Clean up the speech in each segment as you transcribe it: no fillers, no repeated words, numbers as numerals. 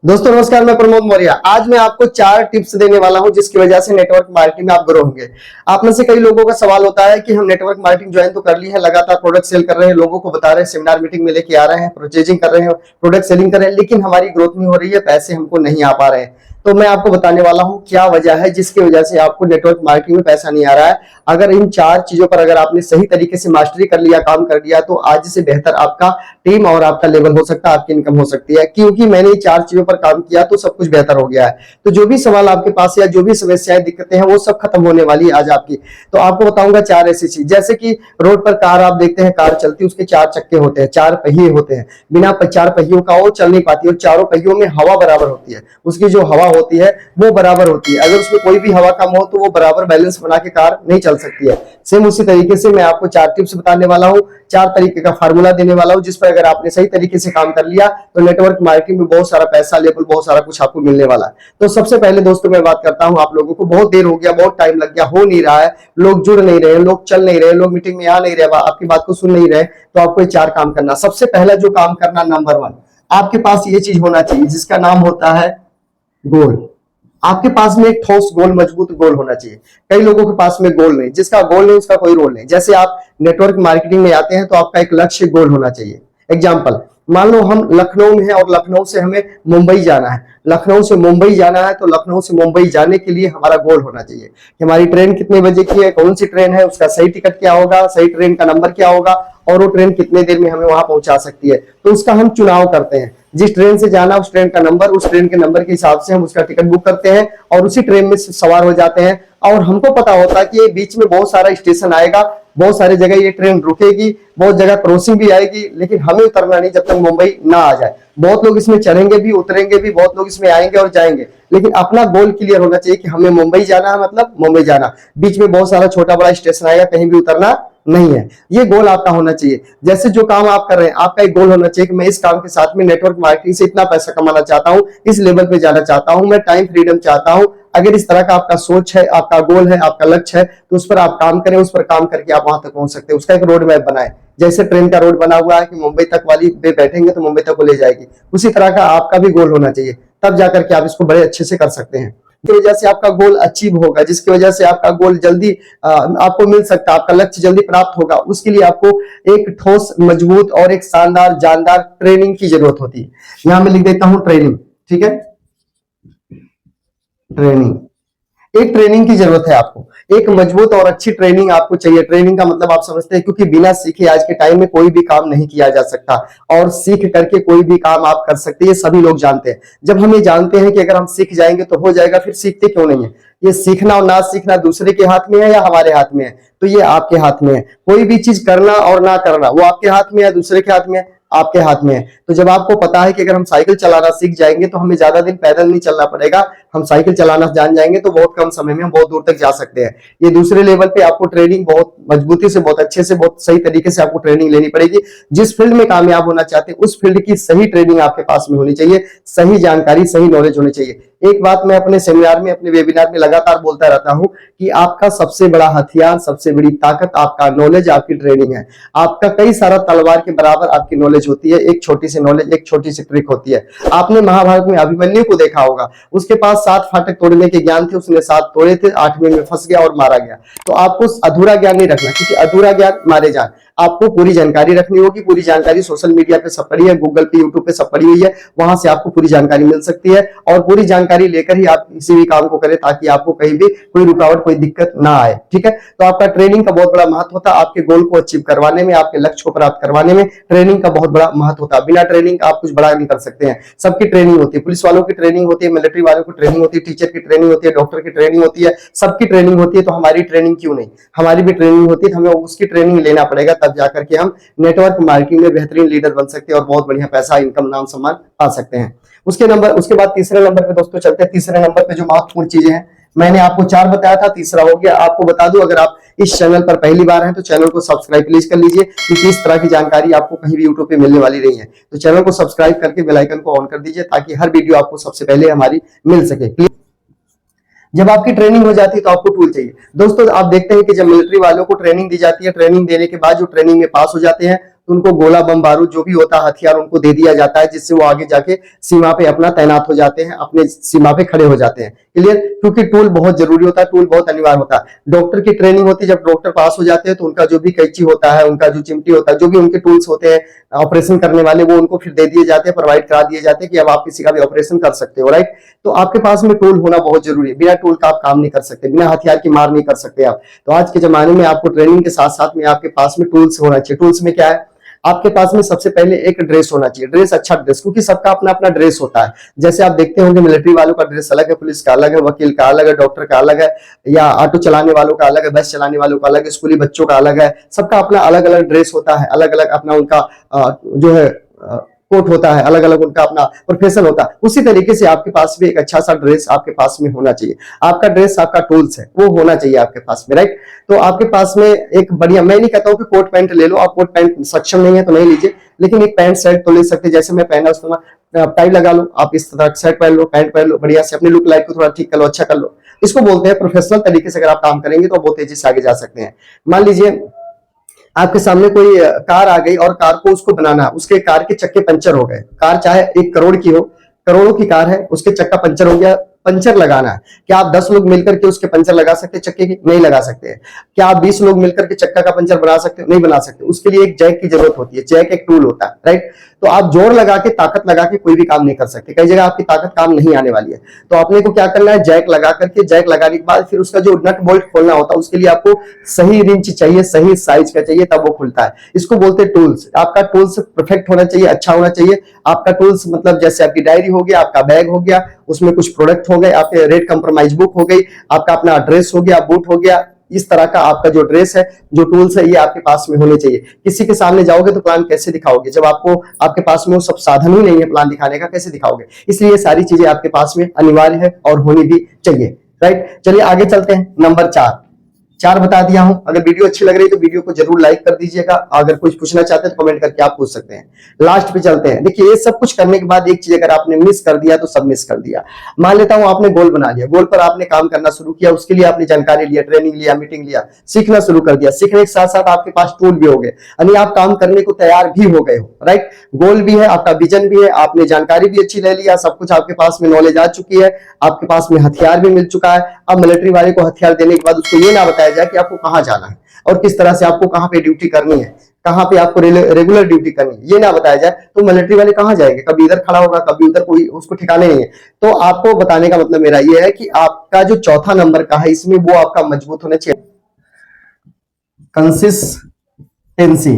दोस्तों नमस्कार, मैं प्रमोद मौर्य। आज मैं आपको 4 टिप्स देने वाला हूं जिसकी वजह से नेटवर्क मार्केटिंग में आप ग्रो होंगे। आप में से कई लोगों का सवाल होता है कि हम नेटवर्क मार्केटिंग ज्वाइन तो कर ली है, लगातार प्रोडक्ट सेल कर रहे हैं, लोगों को बता रहे हैं, सेमिनार मीटिंग में लेके आ रहे हैं, परचेजिंग कर रहे हैं, प्रोडक्ट सेलिंग कर रहे हैं, लेकिन हमारी ग्रोथ नहीं हो रही है, पैसे हमको नहीं आ पा रहे हैं। तो मैं आपको बताने वाला हूं क्या वजह है जिसकी वजह से आपको नेटवर्क मार्केटिंग में पैसा नहीं आ रहा है। अगर इन 4 चीजों पर अगर आपने सही तरीके से मास्टरी कर लिया, काम कर लिया, तो आज से बेहतर आपका टीम और आपका लेवल हो सकता है, आपकी इनकम हो सकती है। क्योंकि मैंने ये 4 चीजों पर काम किया तो सब कुछ बेहतर हो गया है। तो जो भी सवाल आपके पास या जो भी समस्याएं दिक्कतें हैं वो सब खत्म होने वाली है आज आपकी। तो आपको बताऊंगा 4 ऐसी चीज, जैसे कि रोड पर कार आप देखते हैं, कार चलती है, उसके 4 चक्के होते हैं, 4 पहिए होते हैं। बिना 4 पहियों का वो चल नहीं पाती और चारों पहियों में हवा बराबर होती है। उसकी जो हवा होती है वो बराबर होती है। अगर उसमें कोई भी हवा कम हो तो वो बराबर बैलेंस बना के कार नहीं चल सकती है। सेम उसी तरीके से मैं आपको 4 टिप्स बताने वाला हूं, 4 तरीके का फार्मूला देने वाला हूं, जिस पर अगर आपने सही तरीके से काम कर लिया तो नेटवर्क मार्केटिंग में बहुत सारा पैसा, लेवल, बहुत सारा कुछ आपको मिलने वाला है। तो सबसे पहले दोस्तों मैं बात करता हूं, आप लोगों को बहुत देर हो गया, बहुत टाइम लग गया, हो नहीं रहा है, लोग जुड़ नहीं रहे, लोग चल नहीं रहे, लोग मीटिंग में आ नहीं रहे, आपकी बात को सुन नहीं रहे। तो आपको ये 4 काम करना। सबसे पहला जो काम करना, नंबर 1, आपके पास ये चीज होना चाहिए जिसका नाम होता है गोल। आपके पास में एक ठोस गोल, मजबूत गोल होना चाहिए। कई लोगों के पास में गोल नहीं, जिसका गोल नहीं उसका कोई रोल नहीं। जैसे आप नेटवर्क मार्केटिंग में आते हैं तो आपका एक लक्ष्य गोल होना चाहिए। एग्जाम्पल, मान लो हम लखनऊ में हैं और लखनऊ से हमें मुंबई जाना है। लखनऊ से मुंबई जाना है तो लखनऊ से मुंबई जाने के लिए हमारा गोल होना चाहिए कि हमारी ट्रेन कितने बजे की है, कौन सी ट्रेन है, उसका सही टिकट क्या होगा, सही ट्रेन का नंबर क्या होगा और वो ट्रेन कितने देर में हमें वहां पहुंचा सकती है। तो उसका हम चुनाव करते हैं। जिस ट्रेन से जाना उस ट्रेन का नंबर, उस ट्रेन के नंबर के हिसाब से हम उसका टिकट बुक करते हैं और उसी ट्रेन में सवार हो जाते हैं। और हमको पता होता है कि ये बीच में बहुत सारा स्टेशन आएगा, बहुत सारी जगह ये ट्रेन रुकेगी, बहुत जगह क्रॉसिंग भी आएगी, लेकिन हमें उतरना नहीं जब तक मुंबई ना आ जाए। बहुत लोग इसमें चढ़ेंगे भी, उतरेंगे भी, बहुत लोग इसमें आएंगे और जाएंगे, लेकिन अपना गोल क्लियर होना चाहिए कि हमें मुंबई जाना है, मतलब मुंबई जाना। बीच में बहुत सारा छोटा बड़ा स्टेशन आएगा, कहीं भी उतरना नहीं है। ये गोल आपका होना चाहिए। जैसे जो काम आप कर रहे हैं, आपका एक गोल होना चाहिए कि मैं इस काम के साथ में नेटवर्क मार्केटिंग से इतना पैसा कमाना चाहता हूं, इस लेवल पे जाना चाहता हूं, मैं टाइम फ्रीडम चाहता हूं। अगर इस तरह का आपका सोच है, आपका गोल है, आपका लक्ष्य है, तो उस पर आप काम करें, उस पर काम करके आप वहां तक पहुंच सकते हैं। उसका एक रोड मैप बनाए। जैसे ट्रेन का रोड बना हुआ है कि मुंबई तक वाली पे बैठेंगे तो मुंबई तक को ले जाएगी, उसी तरह का आपका भी गोल होना चाहिए। तब जाकर के आप इसको बड़े अच्छे से कर सकते हैं। जिसकी वजह से आपका गोल अचीव होगा, जिसकी वजह से आपका गोल जल्दी आपको मिल सकता है, आपका लक्ष्य जल्दी प्राप्त होगा। उसके लिए आपको एक ठोस, मजबूत और एक शानदार, जानदार ट्रेनिंग की जरूरत होती है। यहां मैं लिख देता हूं ट्रेनिंग, ठीक है। ट्रेनिंग, एक ट्रेनिंग की जरूरत है आपको। एक मजबूत और अच्छी ट्रेनिंग आपको चाहिए। ट्रेनिंग का मतलब आप समझते हैं, क्योंकि बिना सीखे आज के टाइम में कोई भी काम नहीं किया जा सकता और सीख करके कोई भी काम आप कर सकते हैं, ये सभी लोग जानते हैं। जब हम ये जानते हैं कि अगर हम सीख जाएंगे तो हो जाएगा, फिर सीखते क्यों नहीं है? ये सीखना और ना सीखना दूसरे के हाथ में है या हमारे हाथ में है? तो ये आपके हाथ में है। कोई भी चीज करना और ना करना वो आपके हाथ में है, दूसरे के हाथ में है, आपके हाथ में है। तो जब आपको पता है कि अगर हम साइकिल चलाना सीख जाएंगे तो हमें ज्यादा दिन पैदल नहीं चलना पड़ेगा, हम साइकिल चलाना जान जाएंगे तो बहुत कम समय में हम बहुत दूर तक जा सकते हैं। ये दूसरे लेवल पे आपको ट्रेनिंग बहुत मजबूती से, बहुत अच्छे से, बहुत सही तरीके से आपको ट्रेनिंग लेनी पड़ेगी। जिस फील्ड में कामयाब होना चाहते हैं उस फील्ड की सही ट्रेनिंग आपके पास में होनी चाहिए, सही जानकारी, सही नॉलेज होनी चाहिए। एक बात मैं अपने सेमिनार में, अपने वेबिनार में लगातार बोलता रहता हूं कि आपका सबसे बड़ा हथियार, सबसे बड़ी ताकत आपका नॉलेज, आपकी ट्रेनिंग है। आपका कई सारा तलवार के बराबर आपकी नॉलेज होती है। एक छोटी सी नॉलेज, एक छोटी सी ट्रिक होती है। आपने महाभारत में अभिमन्यु को देखा होगा, उसके पास 7 फाटक तोड़ने के ज्ञान थे, उसने 7 तोड़े थे, 8वें में फंस गया और मारा गया। तो आपको अधूरा ज्ञान नहीं रखना, क्योंकि अधूरा ज्ञान मारे जाए। आपको पूरी जानकारी रखनी होगी। पूरी जानकारी सोशल मीडिया पे सब पड़ी है, गूगल पे, यूट्यूब पे सब पड़ी हुई है, वहां से आपको पूरी जानकारी मिल सकती है। और पूरी जानकारी लेकर ही आप किसी भी काम को करें, ताकि आपको कहीं भी कोई रुकावट, कोई दिक्कत ना आए, ठीक है। तो आपका ट्रेनिंग का बहुत बड़ा महत्व होता है। आपके गोल को अचीव करवाने में, आपके लक्ष्य को प्राप्त करवाने में ट्रेनिंग का बहुत बड़ा महत्व होता है। बिना ट्रेनिंग आप कुछ बड़ा नहीं कर सकते हैं। सबकी ट्रेनिंग होती है, पुलिस वालों की ट्रेनिंग होती है, मिलिट्री वालों की ट्रेनिंग होती है, टीचर की ट्रेनिंग होती है, डॉक्टर की ट्रेनिंग होती है, सबकी ट्रेनिंग होती है। तो हमारी ट्रेनिंग क्यों नहीं? हमारी भी ट्रेनिंग होती है, तो हमें उसकी ट्रेनिंग लेना पड़ेगा, तब जाकर के हम नेटवर्क मार्केटिंग में बेहतरीन लीडर बन सकते हैं और बहुत बढ़िया पैसा, इनकम, नाम, सम्मान पा सकते हैं। उसके बाद तीसरे नंबर पे दोस्तों चलते हैं। तीसरे नंबर पे जो महत्वपूर्ण चीजें हैं, मैंने आपको 4 बताया था, तीसरा हो गया। आपको बता दूं, अगर आप इस चैनल पर पहली बार हैं तो चैनल को सब्सक्राइब प्लीज कर लीजिए, क्योंकि इस तरह की जानकारी आपको कहीं भी यूट्यूब पे मिलने वाली नहीं है। तो चैनल को सब्सक्राइब करके बेल आइकन को ऑन कर दीजिए, ताकि हर वीडियो आपको सबसे पहले हमारी मिल सके। जब आपकी ट्रेनिंग हो जाती है तो आपको टूल चाहिए। दोस्तों आप देखते हैं कि जब मिलिट्री वालों को ट्रेनिंग दी जाती है, ट्रेनिंग देने के बाद जो ट्रेनिंग में पास हो जाते हैं तो उनको गोला बम बारूद जो भी होता है हथियार उनको दे दिया जाता है, जिससे वो आगे जाके सीमा पे अपना तैनात हो जाते हैं, अपने सीमा पे खड़े हो जाते हैं। क्लियर? क्योंकि टूल बहुत जरूरी होता है, टूल बहुत अनिवार्य होता है। डॉक्टर की ट्रेनिंग होती है, जब डॉक्टर पास हो जाते हैं तो उनका जो भी कैंची होता है, उनका जो चिमटी होता है, जो भी उनके टूल्स होते हैं ऑपरेशन करने वाले, वो उनको फिर दे दिए जाते हैं, प्रोवाइड करा दिए जाते हैं कि अब आप किसी का भी ऑपरेशन कर सकते हो। राइट? तो आपके पास में टूल होना बहुत जरूरी है, बिना टूल का आप काम नहीं कर सकते, बिना हथियार की मार नहीं कर सकते आप। तो आज के जमाने में आपको ट्रेनिंग के साथ साथ में आपके पास में टूल्स होना चाहिए। टूल्स में क्या है? आपके पास में सबसे पहले एक ड्रेस होना चाहिए, ड्रेस, अच्छा ड्रेस, क्योंकि सबका अपना अपना ड्रेस होता है। जैसे आप देखते होंगे मिलिट्री वालों का ड्रेस अलग है, पुलिस का अलग है, वकील का अलग है, डॉक्टर का अलग है, या ऑटो चलाने वालों का अलग है, बस चलाने वालों का अलग है, स्कूली बच्चों का अलग है। सबका अपना अलग अलग ड्रेस होता है, अलग अलग अपना उनका जो है कोट होता है, अलग अलग उनका अपना प्रोफेशन होता है। उसी तरीके से आपके पास भी एक अच्छा सा ड्रेस आपके पास में होना चाहिए। आपका ड्रेस, आपका टूल्स है, वो होना चाहिए आपके पास में। राइट? तो आपके पास में एक बढ़िया, मैं नहीं कहता हूँ कि कोट पैंट ले लो, आप कोट पैंट सक्षम नहीं है तो नहीं लीजिए, लेकिन एक पैंट शर्ट तो ले सकते हैं। जैसे मैं पहना उसमें टाई लगा लो, आप इस तरह शर्ट पहन लो, पैंट पहन लो, बढ़िया से अपनी लुक लाइफ को थोड़ा ठीक कर लो, अच्छा कर लो। इसको बोलते हैं प्रोफेशनल तरीके से अगर आप काम करेंगे तो बहुत तेजी से आगे जा सकते हैं। मान लीजिए आपके सामने कोई कार आ गई और कार को उसको बनाना है, उसके कार के चक्के पंचर हो गए, कार चाहे 1 करोड़ की हो, करोड़ों की कार है, उसके चक्का पंचर हो गया, पंचर लगाना है। क्या आप 10 लोग मिलकर के उसके पंचर लगा सकते हैं चक्के की? नहीं लगा सकते। क्या आप 20 लोग मिलकर के चक्का का पंचर बना सकते हो? नहीं बना सकते। उसके लिए एक जैक की जरूरत होती है, जैक एक टूल होता है। राइट? तो आप जोर लगा के, ताकत लगा के कोई भी काम नहीं कर सकते, कई जगह आपकी ताकत काम नहीं आने वाली है। तो आपने को क्या करना है? जैक लगा करके, जैक लगाने के बाद फिर उसका जो नट बोल्ट खोलना होता है, उसके लिए आपको सही रिंच चाहिए, सही साइज का चाहिए, तब वो खुलता है। इसको बोलते हैं टूल्स। आपका टूल्स परफेक्ट होना चाहिए, अच्छा होना चाहिए। आपका टूल्स मतलब जैसे आपकी डायरी हो गया, आपका बैग हो गया, उसमें कुछ प्रोडक्ट हो गए, आपके रेट कंप्रोमाइज बुक हो गई, आपका अपना ड्रेस हो गया, बूट हो गया, इस तरह का आपका जो ड्रेस है, जो टूल्स है, ये आपके पास में होने चाहिए। किसी के सामने जाओगे तो प्लान कैसे दिखाओगे जब आपको आपके पास में वो सब साधन ही नहीं है प्लान दिखाने का, कैसे दिखाओगे? इसलिए ये सारी चीजें आपके पास में अनिवार्य है और होनी भी चाहिए। राइट? चलिए आगे चलते हैं। नंबर 4 बता दिया हूं। अगर वीडियो अच्छी लग रही है तो वीडियो को जरूर लाइक कर दीजिएगा। अगर कुछ पूछना चाहते हैं तो कमेंट करके आप पूछ सकते हैं। लास्ट पे चलते हैं। देखिए, ये सब कुछ करने के बाद एक चीज अगर आपने मिस कर दिया तो सब मिस कर दिया। मान लेता हूं आपने गोल बना लिया, गोल पर आपने काम करना शुरू किया, उसके लिए आपने जानकारी लिया, ट्रेनिंग लिया, मीटिंग लिया, सीखना शुरू कर दिया। सीखने के साथ साथ आपके पास टूल भी हो गए, यानी आप काम करने को तैयार भी हो गए हो। राइट? गोल भी है, आपका विजन भी है, आपने जानकारी भी अच्छी ले लिया, सब कुछ आपके पास में नॉलेज आ चुकी है, आपके पास में हथियार भी मिल चुका है। अब मिलिट्री वाले को हथियार देने के बाद उसको ये ना बताया जाए कि आपको कहां जाना है और किस तरह से आपको कहां पे ड्यूटी करनी है, कहां पे आपको रेगुलर ड्यूटी करनी है, ये ना बताया जाए तो मिलिट्री वाले कहां जाएंगे? कभी इधर खड़ा होगा, कभी उधर, कोई उसको ठिकाने नहीं है। तो आपको बताने का मतलब मेरा ये है कि आपका जो चौथा नंबर का है, इसमें वो आपका मजबूत होना चाहिए, कंसिस्टेंसी।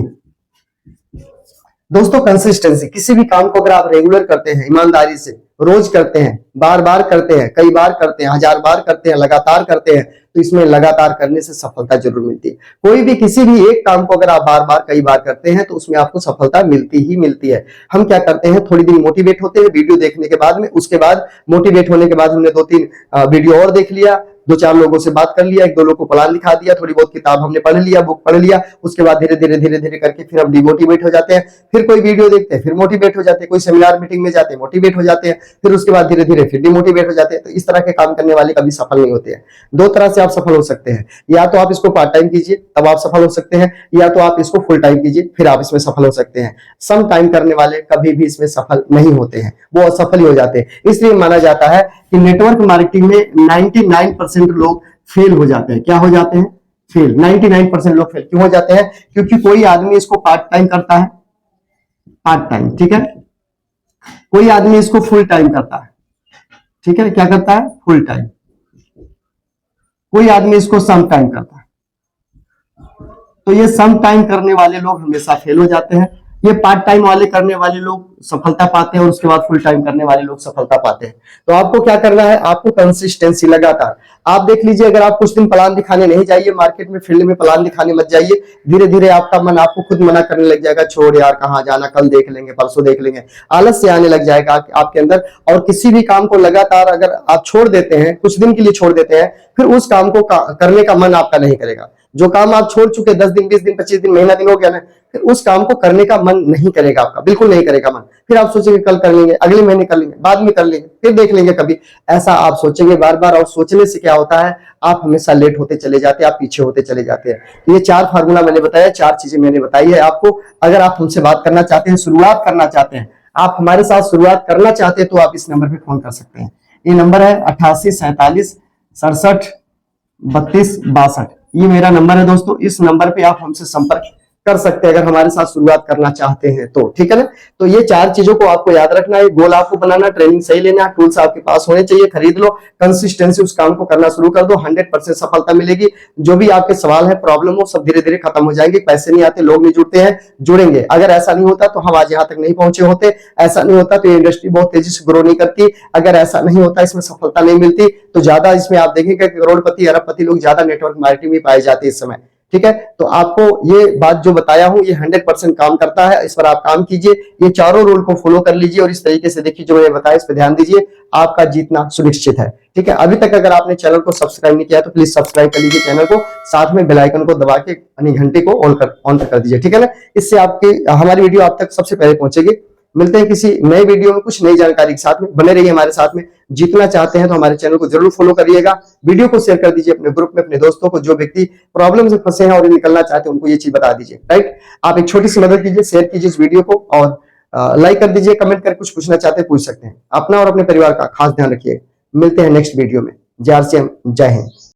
दोस्तों, कंसिस्टेंसी, किसी भी काम को अगर आप रेगुलर करते हैं, ईमानदारी से रोज करते हैं, बार बार करते हैं, कई बार करते हैं, 1000 बार करते हैं, लगातार करते हैं, तो इसमें लगातार करने से सफलता जरूर मिलती है। कोई भी किसी भी एक काम को अगर आप बार बार कई बार करते हैं तो उसमें आपको सफलता मिलती ही मिलती है। हम क्या करते हैं, थोड़ी देर मोटिवेट होते हैं वीडियो देखने के बाद में, उसके बाद मोटिवेट होने के बाद हमने 2-3 वीडियो और देख लिया, 2-4 लोगों से बात कर लिया, 1-2 लोगों को प्लान दिखा दिया, थोड़ी बहुत किताब हमने पढ़ लिया, बुक पढ़ लिया, उसके बाद धीरे धीरे करके फिर हम डिमोटिवेट हो जाते हैं। फिर कोई वीडियो देखते हैं, फिर मोटिवेट हो जाते हैं, कोई सेमिनार मीटिंग में जाते हैं, मोटिवेट हो जाते हैं, फिर उसके बाद धीरे धीरे फिर डिमोटिवेट हो जाते हैं। तो इस तरह के काम करने वाले कभी सफल नहीं होते हैं। 2 तरह से आप सफल हो सकते हैं, या तो आप इसको पार्ट टाइम कीजिए तब आप सफल हो सकते हैं, या तो आप इसको फुल टाइम कीजिए फिर आप इसमें सफल हो सकते हैं। सम टाइम करने वाले कभी भी इसमें सफल नहीं होते हैं, वो असफल ही हो जाते हैं। इसलिए माना जाता है कि नेटवर्क मार्केटिंग में 99% लोग फेल हो जाते हैं। क्या हो जाते हैं? फेल। 99% लोग फेल क्यों हो जाते हैं? क्योंकि कोई आदमी इसको पार्ट टाइम करता है, पार्ट टाइम, ठीक है, कोई आदमी इसको फुल टाइम करता है, ठीक है, क्या करता है? Full time. कोई आदमी इसको सम टाइम करता है। तो ये सम टाइम करने वाले लोग हमेशा फेल हो जाते हैं। ये पार्ट टाइम वाले करने वाले लोग सफलता पाते हैं और उसके बाद फुल टाइम करने वाले लोग सफलता पाते हैं। तो आपको क्या करना है? आपको कंसिस्टेंसी, लगातार। आप देख लीजिए, अगर आप कुछ दिन प्लान दिखाने नहीं जाइए मार्केट में, फील्ड में प्लान दिखाने मत जाइए, धीरे धीरे आपका मन आपको खुद मना करने लग जाएगा, छोड़ यार कहाँ जाना, कल देख लेंगे, परसों देख लेंगे, आलस से आने लग जाएगा आपके अंदर। और किसी भी काम को लगातार अगर आप छोड़ देते हैं, कुछ दिन के लिए छोड़ देते हैं, फिर उस काम को करने का मन आपका नहीं करेगा। जो काम आप छोड़ चुके 10 दिन, 20 दिन, 25 दिन, महीना दिन हो गया ना, फिर उस काम को करने का मन नहीं करेगा आपका, बिल्कुल नहीं करेगा मन। फिर आप सोचेंगे कल कर लेंगे, अगले महीने कर लेंगे, बाद में कर लेंगे, फिर देख लेंगे कभी, ऐसा आप सोचेंगे बार बार। और सोचने से क्या होता है, आप हमेशा लेट होते चले जाते हैं, आप पीछे होते चले जाते हैं। ये 4 फार्मूला मैंने बताया, 4 चीजें मैंने बताई है आपको। अगर आप हमसे बात करना चाहते हैं, शुरुआत करना चाहते हैं, आप हमारे साथ शुरुआत करना चाहते हैं, तो आप इस नंबर पे फोन कर सकते हैं। ये नंबर है 88 47 67 32 62। ये मेरा नंबर है दोस्तों, इस नंबर पे आप हमसे संपर्क कर सकते हैं अगर हमारे साथ शुरुआत करना चाहते हैं तो, ठीक है ना। तो ये 4 चीजों को आपको याद रखना है, गोल आपको बनाना, ट्रेनिंग सही लेना, टूल्स आपके पास होने चाहिए, खरीद लो, कंसिस्टेंसी उस काम को करना शुरू कर दो, 100% सफलता मिलेगी। जो भी आपके सवाल है, प्रॉब्लम हो, सब धीरे धीरे खत्म हो जाएंगे। पैसे नहीं आते, लोग नहीं जुड़ते हैं, जुड़ेंगे। अगर ऐसा नहीं होता तो हम आज यहाँ तक नहीं पहुंचे होते, ऐसा नहीं होता तो ये इंडस्ट्री बहुत तेजी से ग्रो नहीं करती, अगर ऐसा नहीं होता, इसमें सफलता नहीं मिलती, तो ज्यादा इसमें आप देखेंगे करोड़पति, अरबपति लोग ज्यादा नेटवर्क मार्केटिंग में पाए जाते हैं इस समय, ठीक है। तो आपको ये बात जो बताया हूं, ये 100% काम करता है, इस पर आप काम कीजिए, ये चारों रूल को फॉलो कर लीजिए और इस तरीके से देखिए जो मैंने बताया, इस पर ध्यान दीजिए, आपका जीतना सुनिश्चित है, ठीक है। अभी तक अगर आपने चैनल को सब्सक्राइब नहीं किया तो प्लीज सब्सक्राइब कर लीजिए चैनल को, साथ में बेल आइकन को दबा के घंटे को ऑन कर दीजिए, ठीक है ना। इससे आपकी हमारी वीडियो आप तक सबसे पहले पहुंचेगी। मिलते हैं किसी नए वीडियो में कुछ नई जानकारी के साथ में, बने रहिए हमारे साथ में। जीतना चाहते हैं तो हमारे चैनल को जरूर फॉलो करिएगा, वीडियो को शेयर कर दीजिए अपने ग्रुप में, अपने दोस्तों को, जो व्यक्ति प्रॉब्लम से फंसे हैं और निकलना चाहते हैं उनको ये चीज बता दीजिए, राइट। आप एक छोटी सी मदद कीजिए, शेयर कीजिए इस वीडियो को और लाइक कर दीजिए, कमेंट कर कुछ पूछना चाहते हैं पूछ सकते हैं। अपना और अपने परिवार का खास ध्यान रखिए। मिलते हैं नेक्स्ट वीडियो में। जय श्री राम, जय हिंद।